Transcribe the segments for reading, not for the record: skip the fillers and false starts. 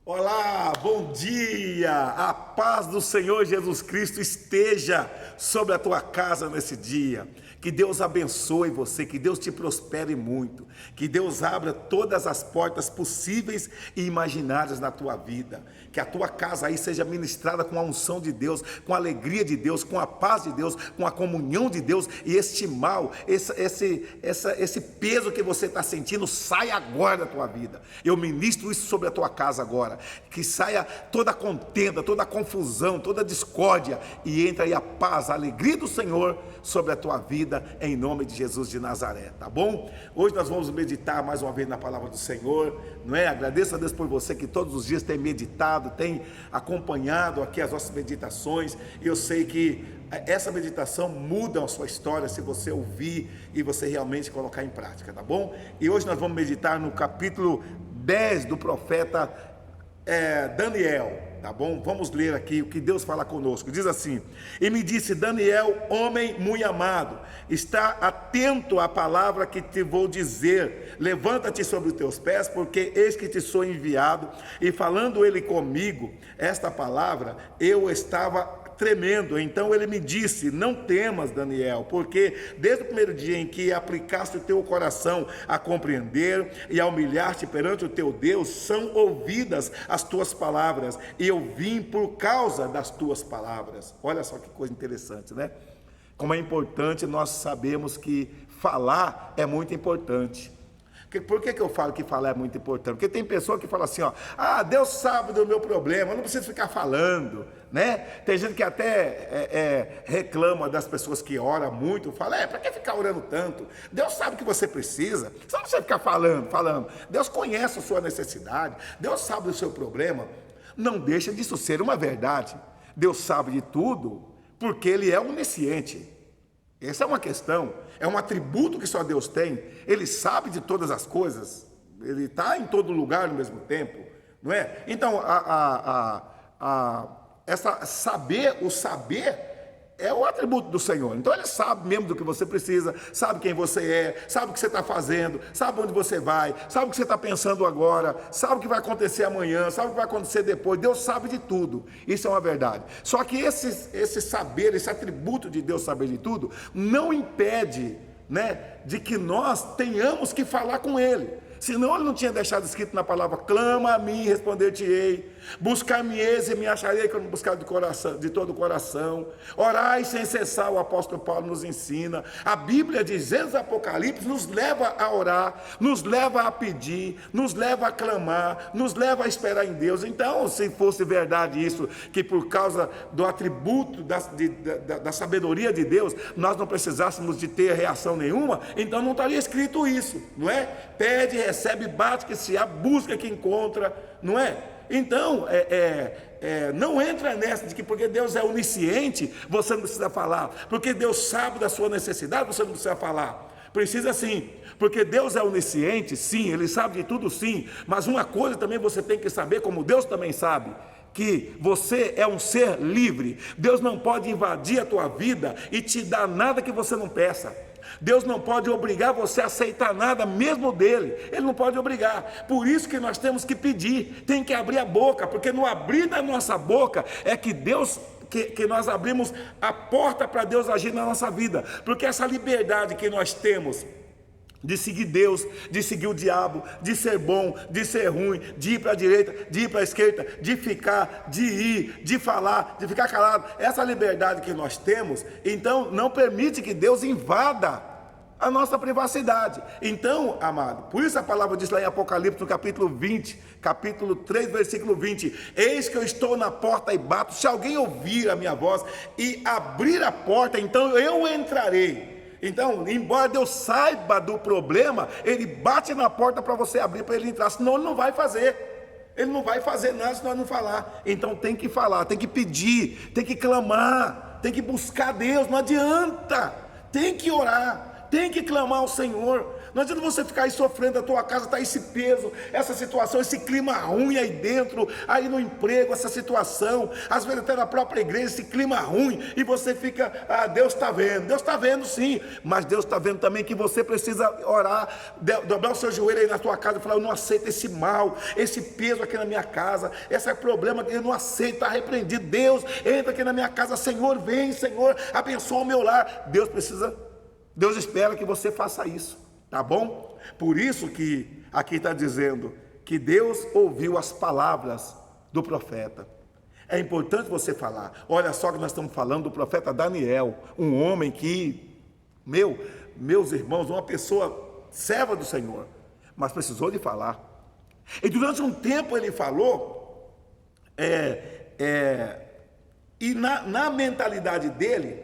Olá, bom dia! A paz do Senhor Jesus Cristo esteja sobre a tua casa nesse dia. Que Deus abençoe você, que Deus te prospere muito, que Deus abra todas as portas possíveis e imaginárias na tua vida. Que a tua casa aí seja ministrada com a unção de Deus, com a alegria de Deus, com a paz de Deus, com a comunhão de Deus, e este mal, esse peso que você está sentindo, saia agora da tua vida. Eu ministro isso sobre a tua casa agora. Que saia toda a contenda, toda a confusão, toda a discórdia, e entre aí a paz, a alegria do Senhor sobre a tua vida, em nome de Jesus de Nazaré, tá bom? Hoje nós vamos meditar mais uma vez na palavra do Senhor, não é? Agradeço a Deus por você que todos os dias tem meditado, tem acompanhado aqui as nossas meditações, e eu sei que essa meditação muda a sua história se você ouvir e você realmente colocar em prática, tá bom? E hoje nós vamos meditar no capítulo 10 do profeta Daniel, tá bom? Vamos ler aqui o que Deus fala conosco. Diz assim: e me disse: Daniel, homem muito amado, está atento à palavra que te vou dizer. Levanta-te sobre os teus pés, porque eis que te sou enviado. E falando ele comigo esta palavra, eu estava tremendo. Então ele me disse: não temas, Daniel, porque desde o primeiro dia em que aplicaste o teu coração a compreender e a humilhar-te perante o teu Deus, são ouvidas as tuas palavras, e eu vim por causa das tuas palavras. Olha só que coisa interessante, né? Como é importante nós sabemos que falar é muito importante. Por que eu falo que falar é muito importante? Porque tem pessoa que fala assim, ó: ah, Deus sabe do meu problema, eu não preciso ficar falando, né? Tem gente que até reclama das pessoas que oram muito, fala: para que ficar orando tanto? Deus sabe o que você precisa, você não precisa ficar falando. Deus conhece a sua necessidade, Deus sabe do seu problema. Não deixa disso ser uma verdade. Deus sabe de tudo, porque Ele é onisciente. Essa é uma questão, é um atributo que só Deus tem. Ele sabe de todas as coisas, Ele está em todo lugar ao mesmo tempo, não é? Então, o saber é o atributo do Senhor. Então Ele sabe mesmo do que você precisa, sabe quem você é, sabe o que você está fazendo, sabe onde você vai, sabe o que você está pensando agora, sabe o que vai acontecer amanhã, sabe o que vai acontecer depois. Deus sabe de tudo, isso é uma verdade. Só que esse saber, esse atributo de Deus saber de tudo, não impede, né, de que nós tenhamos que falar com Ele. Senão Ele não tinha deixado escrito na palavra: clama a mim e responder-te-ei, buscar-me-eis e me acharei, quando buscar de todo o coração, orai sem cessar. O apóstolo Paulo nos ensina. A Bíblia diz, Gênesis e Apocalipse, nos leva a orar, nos leva a pedir, nos leva a clamar, nos leva a esperar em Deus. Então, se fosse verdade isso, que por causa do atributo da sabedoria de Deus, nós não precisássemos de ter reação nenhuma, então não estaria escrito isso, não é? Pede, recebe, bate que se abre, busca que encontra, não é? Então, não entra nessa de que porque Deus é onisciente, você não precisa falar, porque Deus sabe da sua necessidade, você não precisa falar. Precisa sim, porque Deus é onisciente, sim, Ele sabe de tudo, sim, mas uma coisa também você tem que saber, como Deus também sabe, que você é um ser livre. Deus não pode invadir a tua vida e te dar nada que você não peça. Deus não pode obrigar você a aceitar nada, mesmo dele. Ele não pode obrigar. Por isso que nós temos que pedir, tem que abrir a boca, porque no abrir da nossa boca é que nós abrimos a porta para Deus agir na nossa vida. Porque essa liberdade que nós temos de seguir Deus, de seguir o diabo, de ser bom, de ser ruim, de ir para a direita, de ir para a esquerda, de ficar, de ir, de falar, de ficar calado, essa liberdade que nós temos, então não permite que Deus invada a nossa privacidade. Então, amado, por isso a palavra diz lá em Apocalipse, no capítulo 20, capítulo 3, versículo 20: eis que eu estou na porta e bato, se alguém ouvir a minha voz e abrir a porta, então eu entrarei. Então, embora Deus saiba do problema, Ele bate na porta para você abrir, para Ele entrar, senão Ele não vai fazer. Ele não vai fazer nada se nós não falar. Então tem que falar, tem que pedir, tem que clamar, tem que buscar Deus, não adianta. Tem que orar, tem que clamar ao Senhor. Não adianta você ficar aí sofrendo, a tua casa está esse peso, essa situação, esse clima ruim aí dentro, aí no emprego, essa situação, às vezes até na própria igreja, esse clima ruim, e você fica, Deus está vendo sim, mas Deus está vendo também que você precisa orar, dobrar o seu joelho aí na tua casa e falar: eu não aceito esse mal, esse peso aqui na minha casa, esse problema que eu não aceito, está repreendido. Deus, entra aqui na minha casa, Senhor, vem, Senhor, abençoa o meu lar. Deus espera que você faça isso, tá bom? Por isso que aqui está dizendo que Deus ouviu as palavras do profeta. É importante você falar. Olha só que nós estamos falando do profeta Daniel, um homem que, meus irmãos, uma pessoa serva do Senhor, mas precisou de falar. E durante um tempo ele falou, e na mentalidade dele,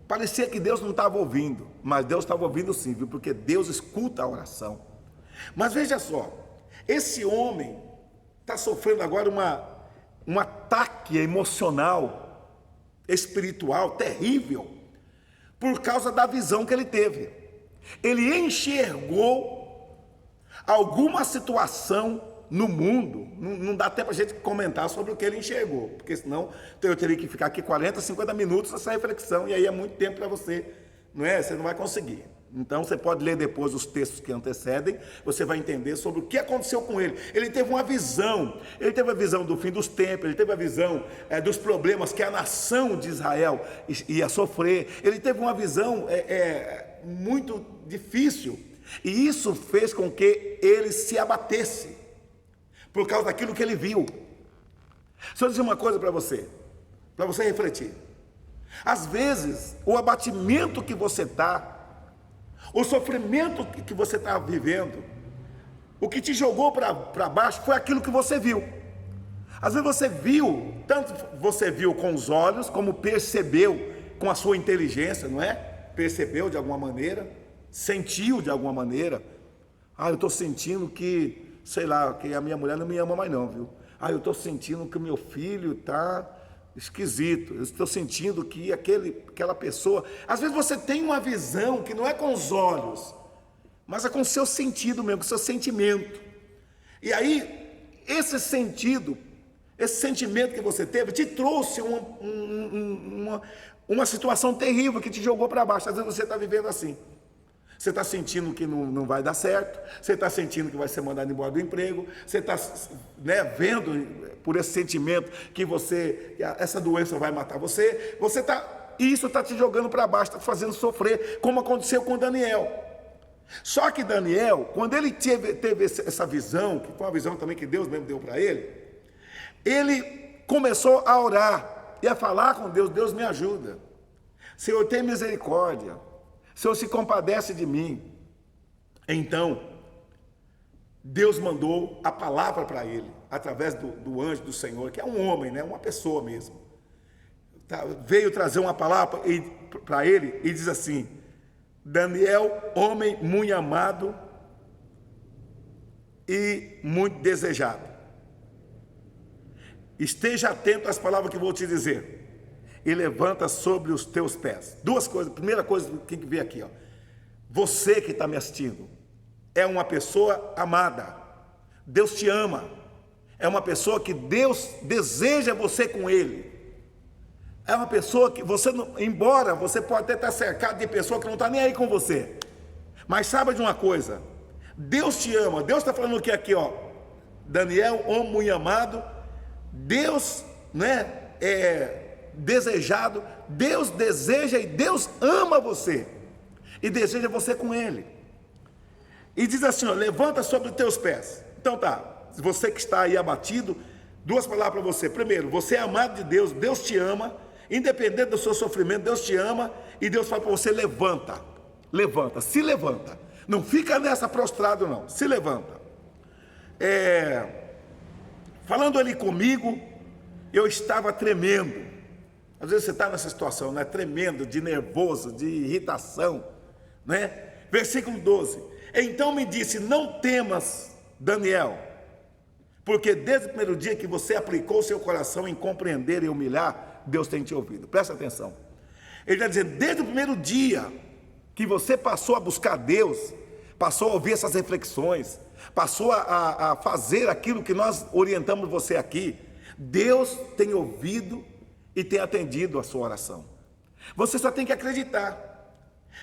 parecia que Deus não estava ouvindo, mas Deus estava ouvindo sim, viu? Porque Deus escuta a oração. Mas veja só, esse homem está sofrendo agora um ataque emocional, espiritual, terrível, por causa da visão que ele teve. Ele enxergou alguma situação no mundo, não dá tempo a gente comentar sobre o que ele enxergou, porque senão eu teria que ficar aqui 40, 50 minutos nessa reflexão, e aí é muito tempo para você, não é? Você não vai conseguir. Então você pode ler depois os textos que antecedem, você vai entender sobre o que aconteceu com ele. Ele teve uma visão, a visão do fim dos tempos, ele teve a visão dos problemas que a nação de Israel ia sofrer, ele teve uma visão muito difícil, e isso fez com que ele se abatesse, por causa daquilo que ele viu. Deixa eu dizer uma coisa para você refletir. Às vezes, o abatimento que você está, o sofrimento que você está vivendo, o que te jogou para baixo foi aquilo que você viu. Às vezes você viu, tanto você viu com os olhos, como percebeu com a sua inteligência, não é? Percebeu de alguma maneira, sentiu de alguma maneira. Eu estou sentindo que, sei lá, que a minha mulher não me ama mais não, viu? Eu estou sentindo que o meu filho está esquisito, eu estou sentindo que aquela pessoa... Às vezes você tem uma visão que não é com os olhos, mas é com o seu sentido mesmo, com o seu sentimento. E aí, esse sentimento que você teve, te trouxe uma situação terrível que te jogou para baixo. Às vezes você está vivendo assim. Você está sentindo que não vai dar certo, você está sentindo que vai ser mandado embora do emprego, você está vendo por esse sentimento que essa doença vai matar você, isso está te jogando para baixo, está te fazendo sofrer, como aconteceu com Daniel. Só que Daniel, quando ele teve essa visão, que foi uma visão também que Deus mesmo deu para ele começou a orar e a falar com Deus: Deus, me ajuda, Senhor, tem misericórdia, Senhor, se compadece de mim. Então, Deus mandou a palavra para ele, através do anjo do Senhor, que é um homem, né? Uma pessoa mesmo. Veio trazer uma palavra para ele e diz assim: Daniel, homem muito amado e muito desejado, esteja atento às palavras que vou te dizer, e levanta sobre os teus pés. Duas coisas. Primeira coisa que tem que ver aqui, ó. Você que está me assistindo é uma pessoa amada. Deus te ama. É uma pessoa que Deus deseja você com Ele. É uma pessoa que embora você pode até estar cercado de pessoa que não está nem aí com você, mas saiba de uma coisa: Deus te ama. Deus está falando o que aqui, ó? Daniel, homem muito amado. Deus, né? Desejado, Deus deseja e Deus ama você e deseja você com Ele. E diz assim, ó: levanta sobre os teus pés. Então tá, você que está aí abatido, duas palavras para você. Primeiro, você é amado de Deus, Deus te ama, independente do seu sofrimento, Deus te ama, e Deus fala para você: levanta, se levanta, não fica nessa prostrado não, se levanta. Falando ali comigo, eu estava tremendo. Às vezes você está nessa situação, né? Tremendo, de nervoso, de irritação, né? Versículo 12. Então me disse: não temas, Daniel, porque desde o primeiro dia que você aplicou seu coração em compreender e humilhar, Deus tem te ouvido. Presta atenção. Ele está dizendo: desde o primeiro dia que você passou a buscar Deus, passou a ouvir essas reflexões, passou a fazer aquilo que nós orientamos você aqui, Deus tem ouvido e tem atendido a sua oração. Você só tem que acreditar.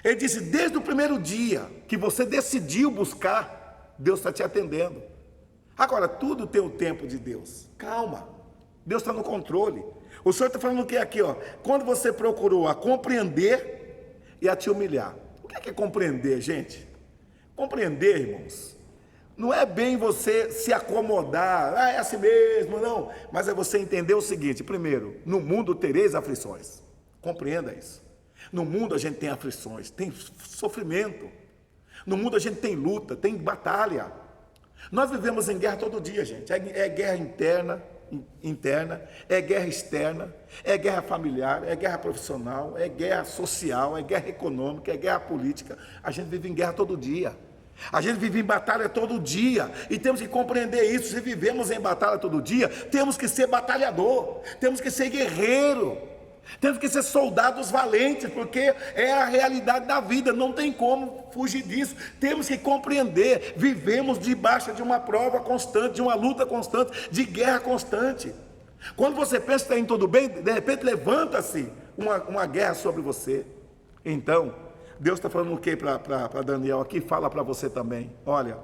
Ele disse, desde o primeiro dia que você decidiu buscar, Deus está te atendendo. Agora, tudo tem o tempo de Deus. Calma, Deus está no controle. O Senhor está falando o que aqui, ó? Quando você procurou a compreender e a te humilhar. O que é compreender, gente? Compreender, irmãos, não é bem você se acomodar, é assim mesmo, não. Mas é você entender o seguinte, primeiro, no mundo tereis aflições. Compreenda isso. No mundo a gente tem aflições, tem sofrimento. No mundo a gente tem luta, tem batalha. Nós vivemos em guerra todo dia, gente. É guerra interna, é guerra externa, é guerra familiar, é guerra profissional, é guerra social, é guerra econômica, é guerra política. A gente vive em guerra todo dia. A gente vive em batalha todo dia. E temos que compreender isso. Se vivemos em batalha todo dia, temos que ser batalhador, temos que ser guerreiro. Temos que ser soldados valentes, porque é a realidade da vida, não tem como fugir disso. Temos que compreender, vivemos debaixo de uma prova constante, de uma luta constante, de guerra constante. Quando você pensa que está indo tudo bem, de repente levanta-se uma guerra sobre você. Então, Deus está falando o que para Daniel aqui? Fala para você também. Olha,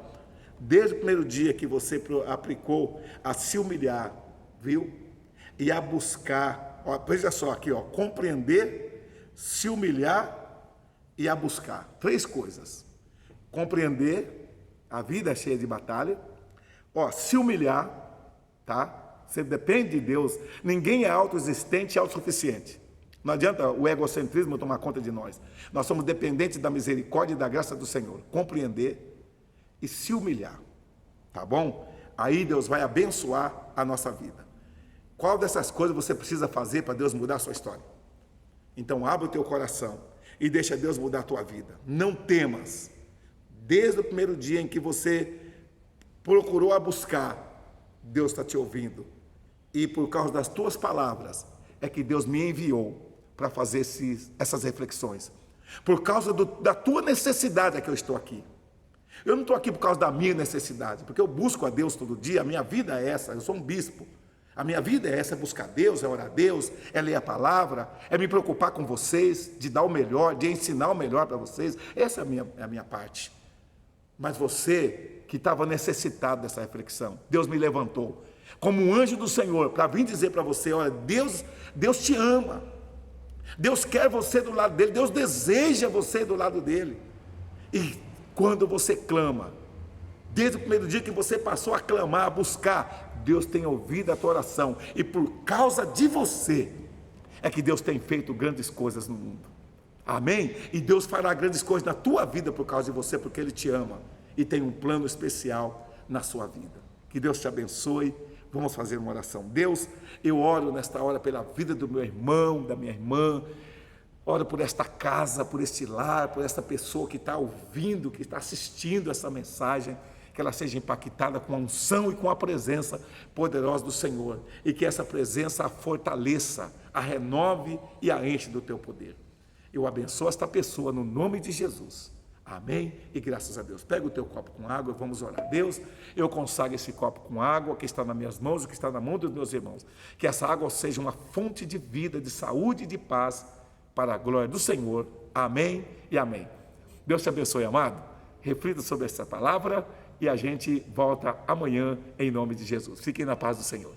desde o primeiro dia que você aplicou a se humilhar, viu? E a buscar. Veja só aqui, ó, compreender, se humilhar e a buscar. 3 coisas. Compreender, a vida é cheia de batalha. Se humilhar, tá? Você depende de Deus. Ninguém é autoexistente e autossuficiente. Não adianta o egocentrismo tomar conta de nós. Nós somos dependentes da misericórdia e da graça do Senhor. Compreender e se humilhar, tá bom? Aí Deus vai abençoar a nossa vida. Qual dessas coisas você precisa fazer para Deus mudar a sua história? Então abre o teu coração e deixa Deus mudar a tua vida. Não temas. Desde o primeiro dia em que você procurou a buscar, Deus está te ouvindo. E por causa das tuas palavras, é que Deus me enviou para fazer essas reflexões. Por causa da tua necessidade é que eu estou aqui. Eu não estou aqui por causa da minha necessidade, porque eu busco a Deus todo dia, a minha vida é essa, eu sou um bispo. A minha vida é essa, é buscar Deus, é orar a Deus, é ler a palavra, é me preocupar com vocês, de dar o melhor, de ensinar o melhor para vocês. Essa é a minha parte. Mas você que estava necessitado dessa reflexão, Deus me levantou como um anjo do Senhor para vir dizer para você, olha, Deus te ama, Deus quer você do lado dele, Deus deseja você do lado dele. E quando você clama, desde o primeiro dia que você passou a clamar, a buscar, Deus tem ouvido a tua oração, e por causa de você, é que Deus tem feito grandes coisas no mundo, amém? E Deus fará grandes coisas na tua vida por causa de você, porque Ele te ama, e tem um plano especial na sua vida. Que Deus te abençoe. Vamos fazer uma oração. Deus, eu oro nesta hora pela vida do meu irmão, da minha irmã, oro por esta casa, por este lar, por esta pessoa que está ouvindo, que está assistindo essa mensagem, que ela seja impactada com a unção e com a presença poderosa do Senhor, e que essa presença a fortaleça, a renove e a enche do teu poder. Eu abençoo esta pessoa no nome de Jesus, amém? E graças a Deus. Pega o teu copo com água, vamos orar. Deus, eu consagro esse copo com água que está nas minhas mãos e que está na mão dos meus irmãos, que essa água seja uma fonte de vida, de saúde e de paz para a glória do Senhor, amém e amém. Deus te abençoe, amado. Reflita sobre essa palavra e a gente volta amanhã em nome de Jesus. Fiquem na paz do Senhor.